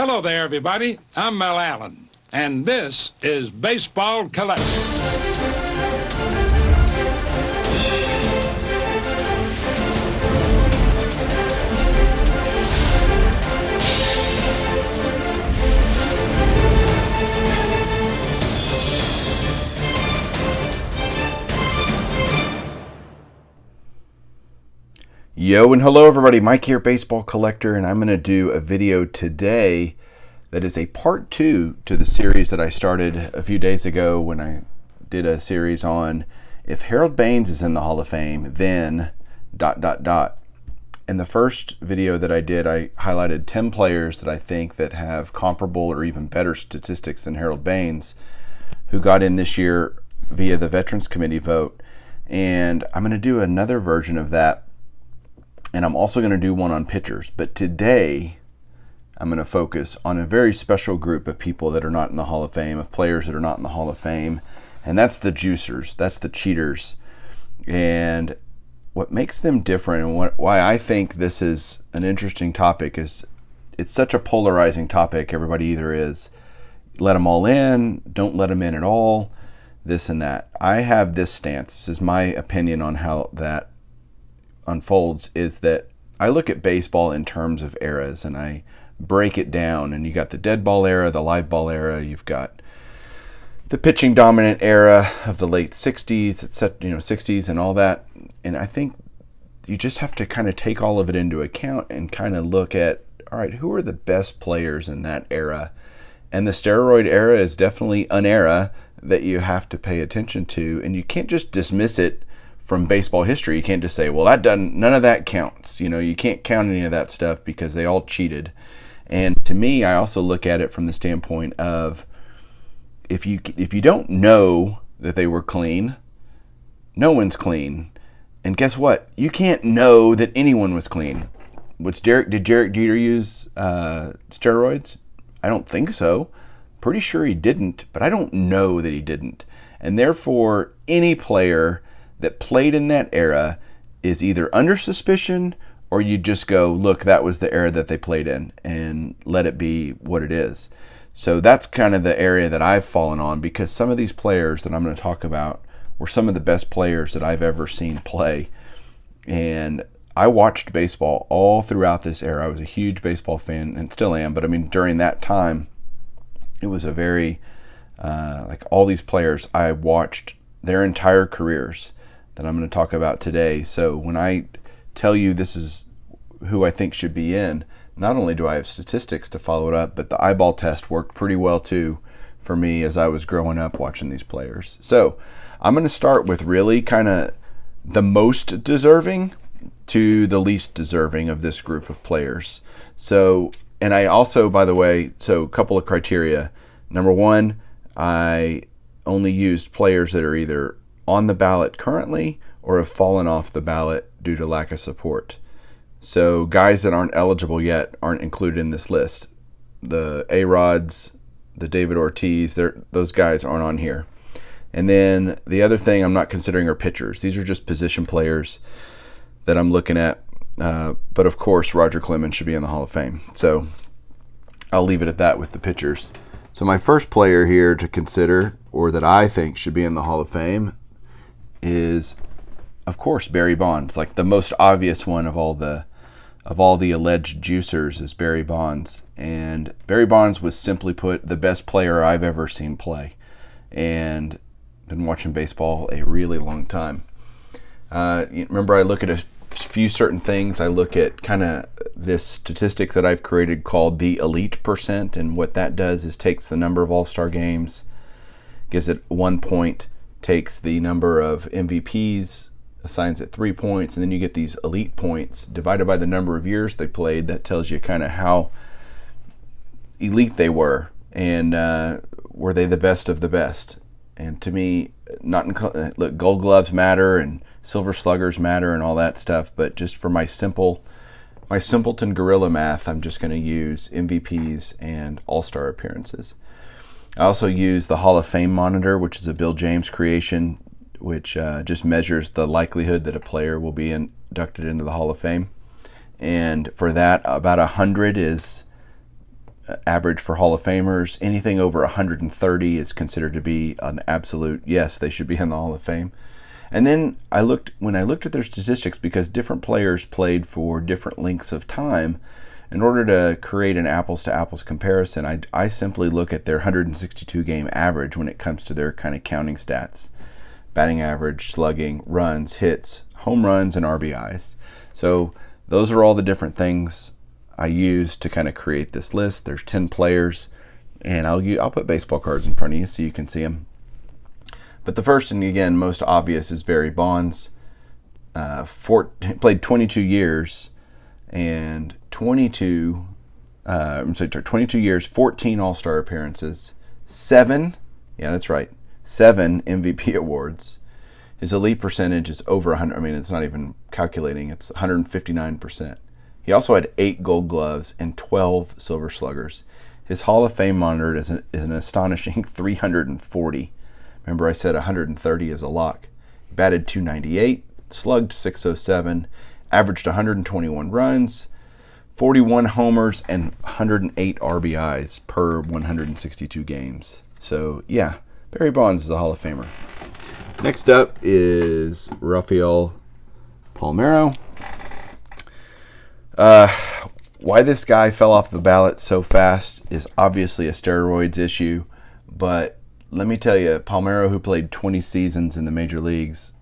Hello there, everybody. I'm Mel Allen, and this is Baseball Collector. Yo and hello everybody, Mike here, Baseball Collector, and I'm going to do a video today that is a part 2 to the series that I started a few days ago when I did a series on if Harold Baines is in the Hall of Fame, then ... In the first video that I did, I highlighted 10 players that I think that have comparable or even better statistics than Harold Baines who got in this year via the Veterans Committee vote, and I'm going to do another version of that. And I'm also going to do one on pitchers. But today, I'm going to focus on a very special group of people that are not in the Hall of Fame, of players that are not in the Hall of Fame. And that's the juicers. That's the cheaters. And what makes them different and why I think this is an interesting topic is it's such a polarizing topic. Everybody either is let them all in, don't let them in at all, this and that. I have this stance. This is my opinion on how that unfolds, is that I look at baseball in terms of eras and I break it down, and you got the dead ball era, the live ball era, you've got the pitching dominant era of the late 60s, etc., 60s and all that. And I think you just have to kind of take all of it into account and kind of look at, all right, who are the best players in that era? And the steroid era is definitely an era that you have to pay attention to, and you can't just dismiss it from baseball history. You can't just say, well, none of that counts. You can't count any of that stuff because they all cheated. And to me, I also look at it from the standpoint of if you don't know that they were clean, no one's clean. And guess what? You can't know that anyone was clean. Did Derek Jeter use steroids? I don't think so. Pretty sure he didn't, but I don't know that he didn't. And therefore, any player that played in that era is either under suspicion, or you just go, look, that was the era that they played in, and let it be what it is. So that's kind of the area that I've fallen on, because some of these players that I'm going to talk about were some of the best players that I've ever seen play. And I watched baseball all throughout this era. I was a huge baseball fan and still am, but I mean, during that time, it was a very, like all these players, I watched their entire careers that I'm going to talk about today. So when I tell you this is who I think should be in, not only do I have statistics to follow it up, but the eyeball test worked pretty well too for me as I was growing up watching these players. So I'm going to start with really kind of the most deserving to the least deserving of this group of players. So, and I also, by the way, so a couple of criteria. Number one, I only used players that are either on the ballot currently or have fallen off the ballot due to lack of support. So guys that aren't eligible yet aren't included in this list. The A-Rods, the David Ortiz, those guys aren't on here. And then the other thing I'm not considering are pitchers. These are just position players that I'm looking at. But of course, Roger Clemens should be in the Hall of Fame. So I'll leave it at that with the pitchers. So my first player here to consider, or that I think should be in the Hall of Fame, is, of course, Barry Bonds. Like the most obvious one of all the alleged juicers is Barry Bonds. And Barry Bonds was, simply put, the best player I've ever seen play. And been watching baseball a really long time. Remember, I look at a few certain things. I look at kind of this statistics that I've created called the elite percent. And what that does is takes the number of all-star games, gives it 1 point, takes the number of MVPs, assigns it 3 points, and then you get these elite points divided by the number of years they played. That tells you kind of how elite they were, and were they the best of the best. And to me, look, Gold Gloves matter and Silver Sluggers matter and all that stuff, but just for my simpleton gorilla math, I'm just going to use MVPs and all-star appearances. I also use the Hall of Fame monitor, which is a Bill James creation, which just measures the likelihood that a player will be inducted into the Hall of Fame. And for that, about 100 is average for Hall of Famers. Anything over 130 is considered to be an absolute yes, they should be in the Hall of Fame. And then when I looked at their statistics, because different players played for different lengths of time, in order to create an apples-to-apples comparison, I simply look at their 162-game average when it comes to their kind of counting stats. Batting average, slugging, runs, hits, home runs, and RBIs. So those are all the different things I use to kind of create this list. There's 10 players, and I'll put baseball cards in front of you so you can see them. But the first and, again, most obvious is Barry Bonds. Played 22 years, and 22 years, 14 All-Star appearances, 7 MVP awards. His elite percentage is over 100. I mean, it's not even calculating. It's 159%. He also had 8 Gold Gloves and 12 Silver Sluggers. His Hall of Fame monitor is an astonishing 340. Remember, I said 130 is a lock. He batted .298, slugged .607, averaged 121 runs, 41 homers, and 108 RBIs per 162 games. So, yeah, Barry Bonds is a Hall of Famer. Next up is Rafael Palmeiro. Why this guy fell off the ballot so fast is obviously a steroids issue, but let me tell you, Palmeiro, who played 20 seasons in the major leagues,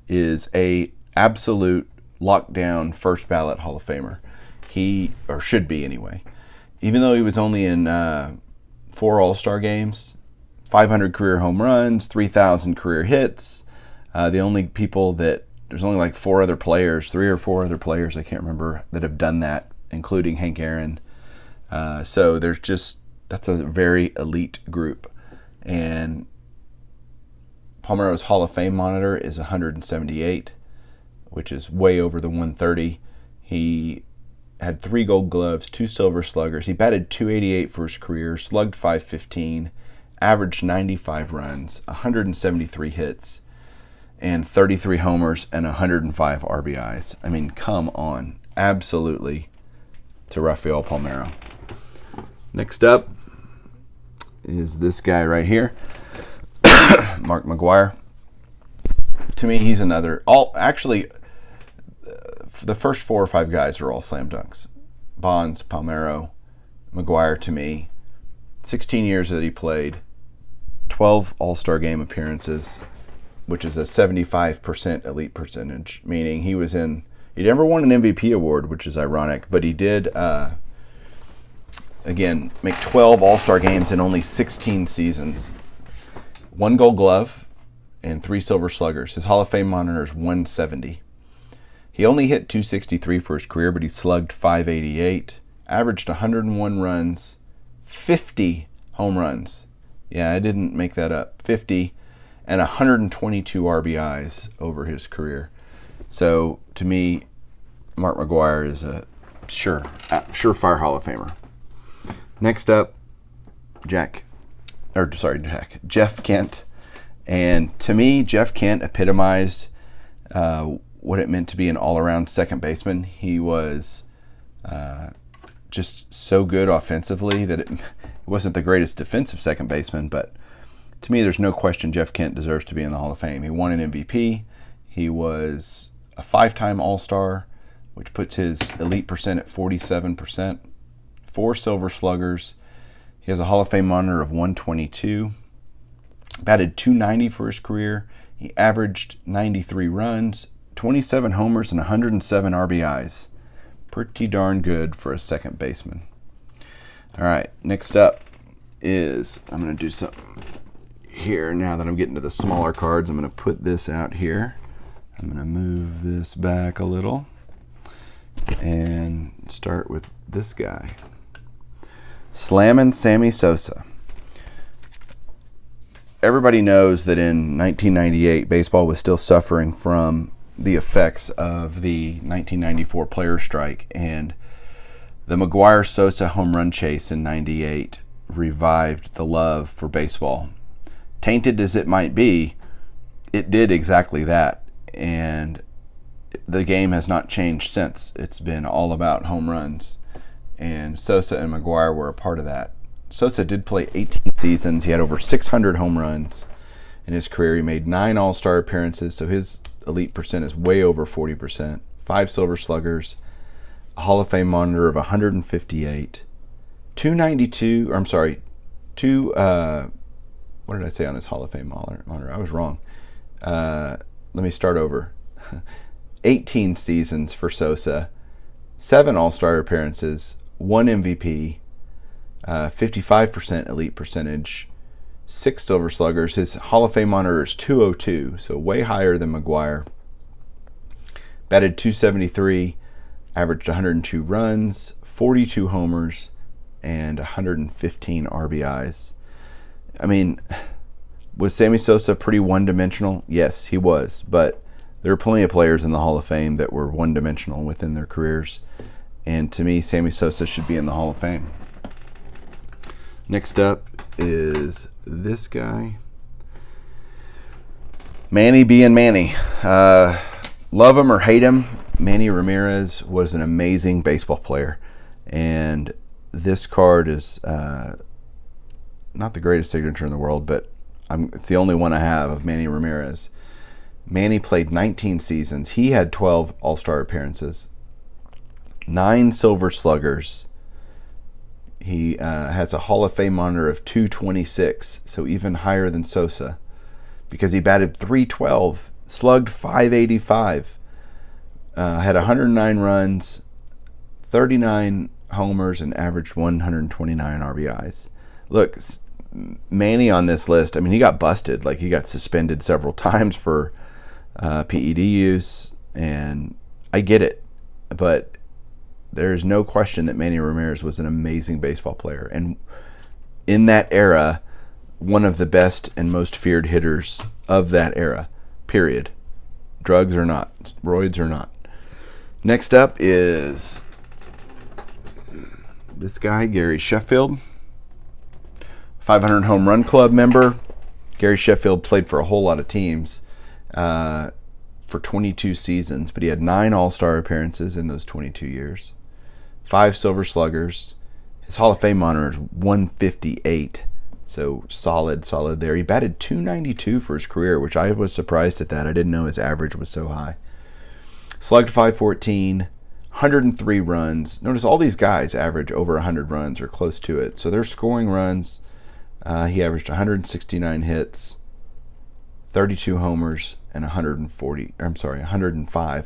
is a absolute lockdown first ballot Hall of Famer. Or should be anyway. Even though he was only in 4 All-Star games, 500 career home runs, 3,000 career hits. There's only like 3 or 4 other players, I can't remember, that have done that, including Hank Aaron. So that's a very elite group. And Palmeiro's Hall of Fame monitor is 178, which is way over the 130. He had 3 Gold Gloves, 2 Silver Sluggers. He batted .288 for his career, slugged .515, averaged 95 runs, 173 hits, and 33 homers and 105 RBIs. I mean, come on. Absolutely to Rafael Palmeiro. Next up is this guy right here, Mark McGwire. To me, he's another. The first 4 or 5 guys are all slam dunks. Bonds, Palmeiro, McGwire to me. 16 years that he played, 12 All-Star game appearances, which is a 75% elite percentage, meaning he never won an MVP award, which is ironic, but he did, again, make 12 All-Star games in only 16 seasons. 1 Gold Glove and 3 Silver Sluggers. His Hall of Fame monitor is 170. He only hit .263 for his career, but he slugged .588, averaged 101 runs, 50 home runs. Yeah, I didn't make that up. 50 and 122 RBIs over his career. So, to me, Mark McGwire is a surefire Hall of Famer. Next up, Jeff Kent. And to me, Jeff Kent epitomized what it meant to be an all-around second baseman. He was just so good offensively that it wasn't the greatest defensive second baseman, but to me, there's no question Jeff Kent deserves to be in the Hall of Fame. He won an MVP. He was a 5-time All-Star, which puts his elite percent at 47%. 4 Silver Sluggers. He has a Hall of Fame monitor of 122. Batted .290 for his career. He averaged 93 runs, 27 homers, and 107 RBIs. Pretty darn good for a second baseman. All right, next up is, I'm going to do something here now that I'm getting to the smaller cards. I'm going to put this out here. I'm going to move this back a little and start with this guy. Slammin' Sammy Sosa. Everybody knows that in 1998, baseball was still suffering from the effects of the 1994 players' strike, and the McGwire-Sosa home run chase in 98 revived the love for baseball. Tainted as it might be, it did exactly that, and the game has not changed since. It's been all about home runs, and Sosa and McGwire were a part of that. Sosa did play 18 seasons. He had over 600 home runs in his career. He made 9 All-Star appearances, so his elite percent is way over 40%. 5 Silver Sluggers, a Hall of Fame monitor of 158, 292, or I'm sorry, what did I say on his Hall of Fame monitor? I was wrong. Let me start over. 18 seasons for Sosa, 7 All-Star appearances, 1 MVP, 55% elite percentage, 6 Silver Sluggers. His Hall of Fame monitor is 202, so way higher than McGwire. Batted .273, averaged 102 runs, 42 homers, and 115 RBIs. I mean, was Sammy Sosa pretty one-dimensional? Yes, he was, but there are plenty of players in the Hall of Fame that were one-dimensional within their careers, and to me, Sammy Sosa should be in the Hall of Fame. Next up is this guy, Manny being Manny. Love him or hate him, Manny Ramirez was an amazing baseball player, and this card is not the greatest signature in the world, but it's the only one I have of Manny Ramirez. Manny played 19 seasons. He had 12 All-Star appearances, 9 Silver Sluggers. He has a Hall of Fame monitor of 226, so even higher than Sosa, because he batted .312, slugged .585, had 109 runs, 39 homers, and averaged 129 RBIs. Look, Manny on this list, I mean, he got busted. Like, he got suspended several times for PED use, and I get it, but there is no question that Manny Ramirez was an amazing baseball player, and in that era, one of the best and most feared hitters of that era, period. Drugs or not, roids or not. Next up is this guy, Gary Sheffield, 500 home run club member. Gary Sheffield played for a whole lot of teams for 22 seasons, but he had 9 All-Star appearances in those 22 years, 5 Silver Sluggers. His Hall of Fame monitor is 158, so solid there. He batted .292 for his career, which I was surprised at that. I didn't know his average was so high. Slugged .514, 103 runs. Notice all these guys average over 100 runs or close to it, so they're scoring runs. He averaged 169 hits, 32 homers, and 105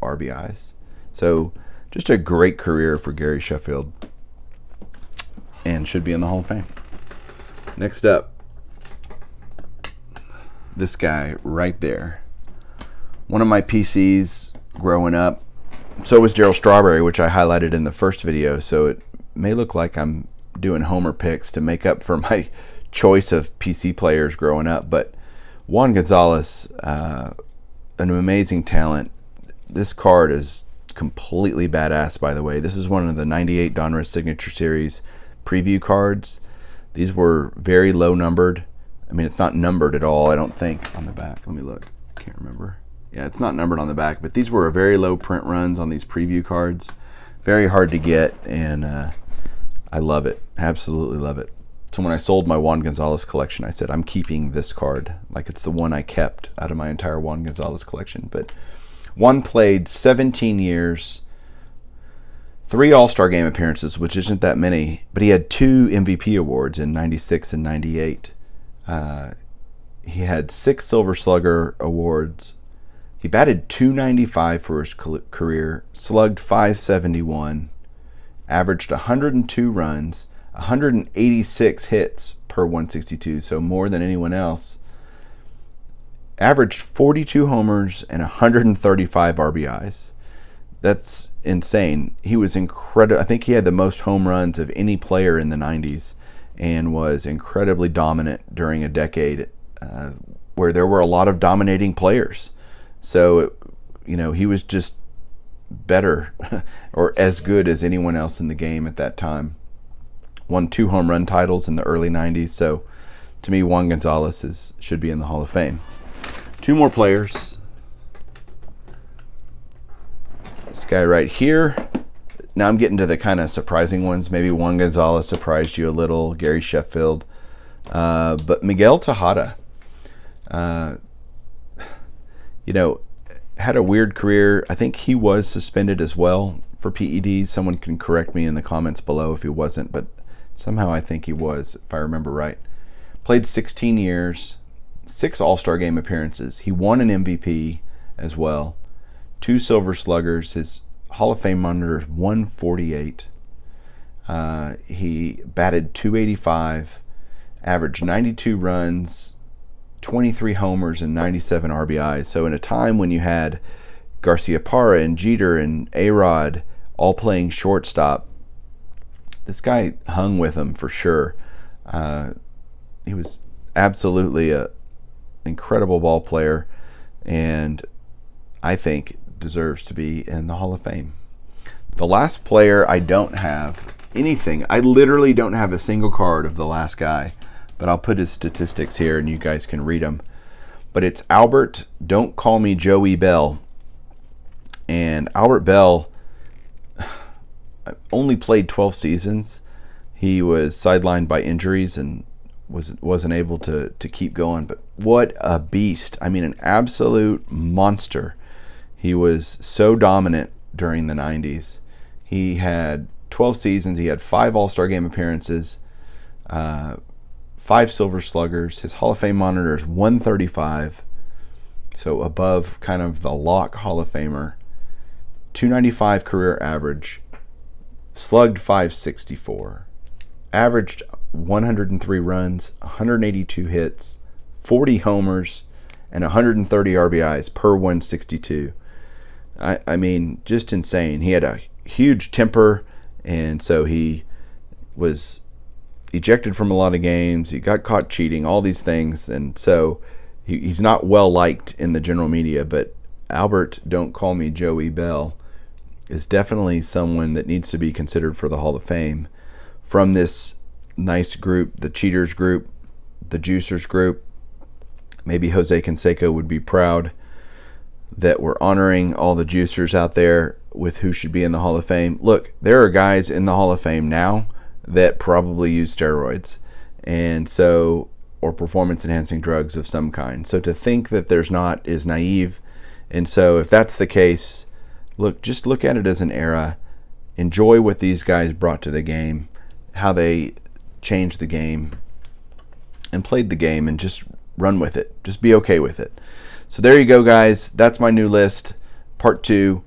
RBIs. So just a great career for Gary Sheffield, and should be in the Hall of Fame. Next up, this guy right there. One of my PCs growing up. So was Darryl Strawberry, which I highlighted in the first video, so it may look like I'm doing homer picks to make up for my choice of PC players growing up, but Juan Gonzalez, an amazing talent. This card is completely badass, by the way. This is one of the 98 Donruss Signature Series preview cards. These were very low numbered. I mean, it's not numbered at all, I don't think, on the back. Let me look. Can't remember. Yeah, it's not numbered on the back, but these were very low print runs on these preview cards. Very hard to get, and I love it. Absolutely love it. So when I sold my Juan Gonzalez collection, I said, I'm keeping this card. Like, it's the one I kept out of my entire Juan Gonzalez collection. But Juan played 17 years, 3 All-Star Game appearances, which isn't that many, but he had 2 MVP awards in 96 and 98. He had 6 Silver Slugger awards. He batted .295 for his career, slugged .571, averaged 102 runs, 186 hits per 162, so more than anyone else. Averaged 42 homers and 135 RBIs. That's insane. He was incredible. I think he had the most home runs of any player in the 90s and was incredibly dominant during a decade where there were a lot of dominating players. So, he was just better or as good as anyone else in the game at that time. Won 2 home run titles in the early 90s. So, to me, Juan Gonzalez should be in the Hall of Fame. 2 more players. This guy right here, now I'm getting to the kind of surprising ones. Maybe Juan Gonzalez surprised you a little, Gary Sheffield. But Miguel Tejada, had a weird career. I think he was suspended as well for PEDs. Someone can correct me in the comments below if he wasn't, but somehow I think he was, if I remember right. Played 16 years, 6 All-Star Game appearances. He won an MVP as well, 2 Silver Sluggers. His Hall of Fame monitor is 148. He batted .285, averaged 92 runs, 23 homers, and 97 RBIs. So in a time when you had Garcia Parra and Jeter and A-Rod all playing shortstop, this guy hung with them for sure. He was absolutely an incredible ball player, and I think deserves to be in the Hall of Fame. The last player, I don't have anything. I literally don't have a single card of the last guy, but I'll put his statistics here and you guys can read them. But it's Albert, don't call me Joey Belle. And Albert Belle only played 12 seasons. He was sidelined by injuries and wasn't able to keep going. But what a beast. I mean, an absolute monster. He was so dominant during the 90s. He had 12 seasons. He had 5 All-Star Game appearances, 5 Silver Sluggers. His Hall of Fame monitor is 135, so above kind of the lock Hall of Famer. 295 career average, slugged .564, averaged 103 runs, 182 hits, 40 homers, and 130 RBIs per 162. I mean, just insane. He had a huge temper, and so he was ejected from a lot of games. He got caught cheating, all these things, and so he's not well liked in the general media. But Albert, don't call me Joey Belle, is definitely someone that needs to be considered for the Hall of Fame. From this nice group, the Cheaters group, the Juicers group, maybe Jose Canseco would be proud that we're honoring all the Juicers out there with who should be in the Hall of Fame. Look, there are guys in the Hall of Fame now that probably use steroids, and so, or performance-enhancing drugs of some kind. So to think that there's not is naive. And so if that's the case, look, just look at it as an era. Enjoy what these guys brought to the game, how they changed the game and played the game, and just run with it. Just be okay with it. So there you go, guys. That's my new list, part 2.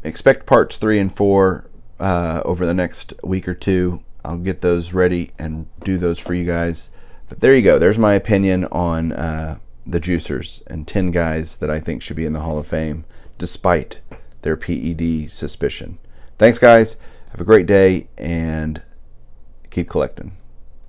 Expect parts 3 and 4 over the next week or two. I'll get those ready and do those for you guys. But there you go. There's my opinion on the Juicers and 10 guys that I think should be in the Hall of Fame despite their PED suspicion. Thanks, guys. Have a great day and keep collecting.